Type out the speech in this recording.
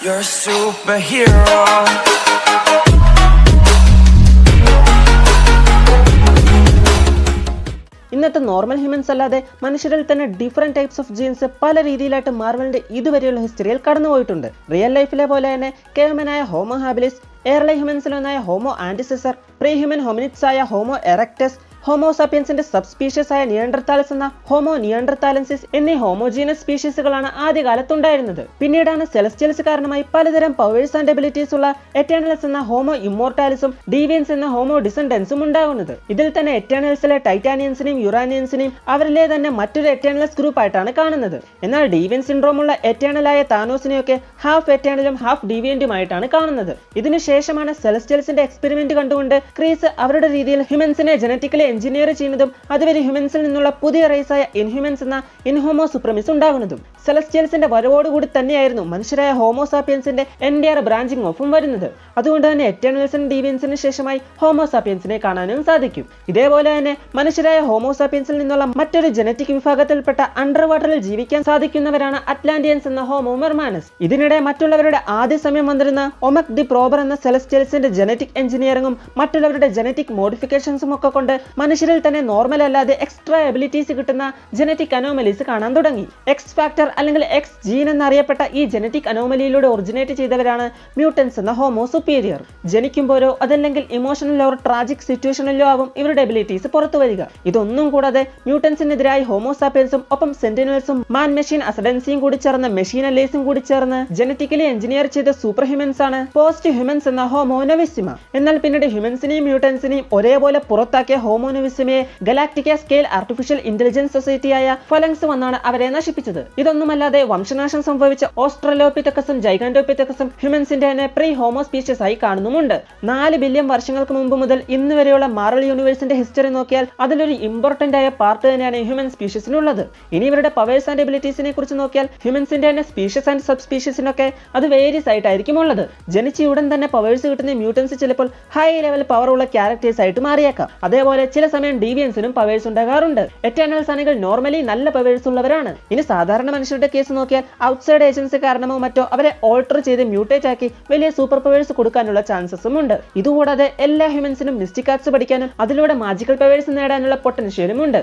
You're a superhero. ഇന്നത്തെ normal humans അല്ലാതെ മനുഷ്യരിൽ തന്നെ ഡിഫറെന്റ് ടൈപ്സ് ഓഫ് ജീൻസ് പല രീതിയിലായിട്ട് മാർവലിന്റെ ഇതുവരെയുള്ള ഹിസ്റ്ററിയിൽ കടന്നുപോയിട്ടുണ്ട്. റിയൽ ലൈഫിലെ പോലെ തന്നെ കേവമനായ ഹോമോ ഹാബിലിസ്, എയർലൈൻ ഹ്യൂമൻസിൽ ഒന്നായ ഹോമോ ആന്റിസെസർ, പ്രീ ഹ്യൂമൻ ഹോമിനിഡ്സ് ആയ ഹോമോ എറക്ടസ്, ഹോമോ സാപ്പിയൻസിന്റെ സബ്സ്പീഷ്യസ് ആയ നിയണ്ടർതാലസ് എന്ന ഹോമോ നിയണ്ടർതാലൻസിസ് എന്നീ ഹോമോജീനസ് സ്പീഷീസുകളാണ് ആദ്യകാലത്തുണ്ടായിരുന്നത്. പിന്നീടാണ് സെലസ്റ്റിയൽസ് കാരണമായി പലതരം പവേഴ്സ് ആൻഡ് എബിലിറ്റീസ് ഉള്ള എറ്റേണൽസ് എന്ന ഹോമോ ഇമ്മോർട്ടാലിസും ഡീവിയൻസ് എന്ന ഹോമോ ഡിസെൻഡൻസും ഉണ്ടാകുന്നത്. ഇതിൽ തന്നെ എറ്റേണൽസിലെ ടൈറ്റാനിയൻസിനെയും യുറാനിയൻസിനെയും അവരിലെ തന്നെ മറ്റൊരു എറ്റേണൽസ് ഗ്രൂപ്പ് ആയിട്ടാണ് കാണുന്നത്. എന്നാൽ ഡീവിയൻ സിൻഡ്രോം ഉള്ള എറ്റേണലായ താനോസിനെയൊക്കെ ഹാഫ് എറ്റേണലും ഹാഫ് ഡീവിയന്റുമായിട്ടാണ് കാണുന്നത്. ഇതിനുശേഷമാണ് സെലസ്റ്റിയൽസിന്റെ എക്സ്പെരിമെന്റ് കണ്ടുകൊണ്ട് ക്രീസ് അവരുടെ രീതിയിൽ ഹ്യൂമൻസിനെ ജനറ്റിക്കലി എഞ്ചിനീയർ ചെയ്യുന്നതും അതുവരെ ഹ്യൂമൻസിൽ നിന്നുള്ള പുതിയ റേസായ ഇൻഹ്യൂമൻസ് എന്ന ഇൻഹോമോ സുപ്രമിസ് ഉണ്ടാകുന്നതും. സെലസ്റ്റിയൽസിന്റെ വരവോടുകൂടി തന്നെയായിരുന്നു മനുഷ്യരായ ഹോമോസാപ്പിയൻസിന്റെ എൻഡിയർ ബ്രാഞ്ചിങ് ഓഫും വരുന്നത്. അതുകൊണ്ട് തന്നെ എറ്റേണൽസിനും ഡീവിയൻസിന് ശേഷമായി ഹോമോസാപ്പിയൻസിനെ കാണാനും സാധിക്കും. ഇതേപോലെ തന്നെ മനുഷ്യരായ ഹോമോസാപ്പിയൻസിൽ നിന്നുള്ള മറ്റൊരു ജനറ്റിക് വിഭാഗത്തിൽപ്പെട്ട അണ്ടർ വാട്ടറിൽ ജീവിക്കാൻ സാധിക്കുന്നവരാണ് അറ്റ്ലാന്റിയൻസ് എന്ന ഹോമോ മെർമാനസ്. ഇതിനിടെ മറ്റുള്ളവരുടെ ആദ്യ സമയം വന്നിരുന്ന ഒമക് ദി പ്രോബർ എന്ന സെലസ്റ്റിയൽസിന്റെ ജനറ്റിക് എഞ്ചിനീയറിംഗും മറ്റുള്ളവരുടെ ജനറ്റിക് മോഡിഫിക്കേഷൻസും ഒക്കെ കൊണ്ട് മനുഷ്യരിൽ തന്നെ നോർമൽ അല്ലാതെ എക്സ്ട്രാ എബിലിറ്റീസ് കിട്ടുന്ന ജനറ്റിക് അനോമലീസ് കാണാൻ തുടങ്ങി. എക്സ് ഫാക്ടർ അല്ലെങ്കിൽ എക്സ് ജീൻ എന്നറിയപ്പെട്ട ഈ ജനറ്റിക് അനോമലിയിലൂടെ ഒറിജിനേറ്റ് ചെയ്തവരാണ് മ്യൂട്ടൻസ് എന്ന ഹോമോ സുപ്പീരിയർ. ജനിക്കുമ്പോഴോ അതല്ലെങ്കിൽ ഇമോഷണലോ ട്രാജിക് സിറ്റുവേഷനിലോ ആവും ഇവരുടെ എബിലിറ്റീസ് പുറത്തു വരിക. ഇതൊന്നും കൂടാതെ മ്യൂട്ടൻസിനെതിരായി ഹോമോസാപ്പിയൻസും ഒപ്പം സെന്റിനൽസും മാൻ മെഷീൻ അസഡൻസിയും കൂടി ചേർന്ന് മെഷീൻ അലേസും കൂടി ചേർന്ന് ജനറ്റിക്കലി എഞ്ചിനീയർ ചെയ്ത സൂപ്പർ ഹ്യൂമൻസ് ആണ് പോസ്റ്റ് ഹ്യൂമൻസ് എന്ന ഹോമോ നൊവിസിമ. എന്നാൽ പിന്നീട് ഹ്യൂമൻസിനെയും മ്യൂട്ടൻസിനെയും ഒരേപോലെ പുറത്താക്കിയ ഹോമോ നൊവിസിമയെ ഗലാക്ടിക്ക സ്കെയിൽ ആർട്ടിഫിഷ്യൽ ഇന്റലിജൻസ് സൊസൈറ്റിയായ ഫലങ്സ് വന്നാണ് അവരെ നശിപ്പിച്ചത്. ഇതൊന്നുമല്ലാതെ വംശനാശം സംഭവിച്ച ഓസ്ട്രലോപിതെക്കസും ജൈഗാന്റോപിതെക്കസും ഹ്യൂമൻസിന്റെ തന്നെ പ്രീ ഹോമോ സ്പീഷ്യസ് ആയി കാണുന്നുമുണ്ട്. 4 ബില്യൺ വർഷങ്ങൾക്ക് മുമ്പ് മുതൽ ഇന്ന് വരെയുള്ള മാർവൽ യൂണിവേഴ്സിന്റെ ഹിസ്റ്ററി നോക്കിയാൽ അതിലൊരു ഇമ്പോർട്ടന്റ് ആയ പാർട്ട് തന്നെയാണ് ഹ്യൂമൻ സ്പീഷ്യസിനുള്ളത്. ഇനി ഇവരുടെ പവേഴ്സ് ആൻഡ് എബിലിറ്റീസിനെ കുറിച്ച് നോക്കിയാൽ ഹ്യൂമൻസിന്റെ തന്നെ സ്പീഷ്യസ് ആൻഡ് സബ് സ്പീഷ്യസിനൊക്കെ അത് വേരിയസ് ആയിട്ടായിരിക്കും ഉള്ളത്. ജനിച്ച ഉടൻ തന്നെ പവേഴ്സ് കിട്ടുന്ന മ്യൂട്ടൻസ് ചിലപ്പോൾ ഹൈ ലെവൽ പവർ ഉള്ള ക്യാരക്ടേഴ്സ് ആയിട്ട് മാറിയേക്കാം. അതേപോലെ ചില സമയം ഡീവിയൻസിനും പവേഴ്സ് ഉണ്ടാകാറുണ്ട്. എറ്റേണൽസ് ആണെങ്കിൽ നോർമലി നല്ല പവേഴ്സ് ഉള്ളവരാണ്. ഇനി സാധാരണ മനുഷ്യരുടെ കേസ് നോക്കിയാൽ ഔട്ട്സൈഡ് ഏജൻസി കാരണമോ മറ്റോ അവരെ ഓൾട്ടർ ചെയ്ത് മ്യൂട്ടേറ്റ് ആക്കി വലിയ സൂപ്പർ പവേഴ്സ് കൊടുക്കാനുള്ള ചാൻസസും ഉണ്ട്. ഇതുകൂടാതെ എല്ലാ ഹ്യൂമൻസിനും മിസ്റ്റിക് ആർട്സ് പഠിക്കാനും അതിലൂടെ മാജിക്കൽ പവേഴ്സ് നേടാനുള്ള പൊട്ടൻഷ്യലും ഉണ്ട്.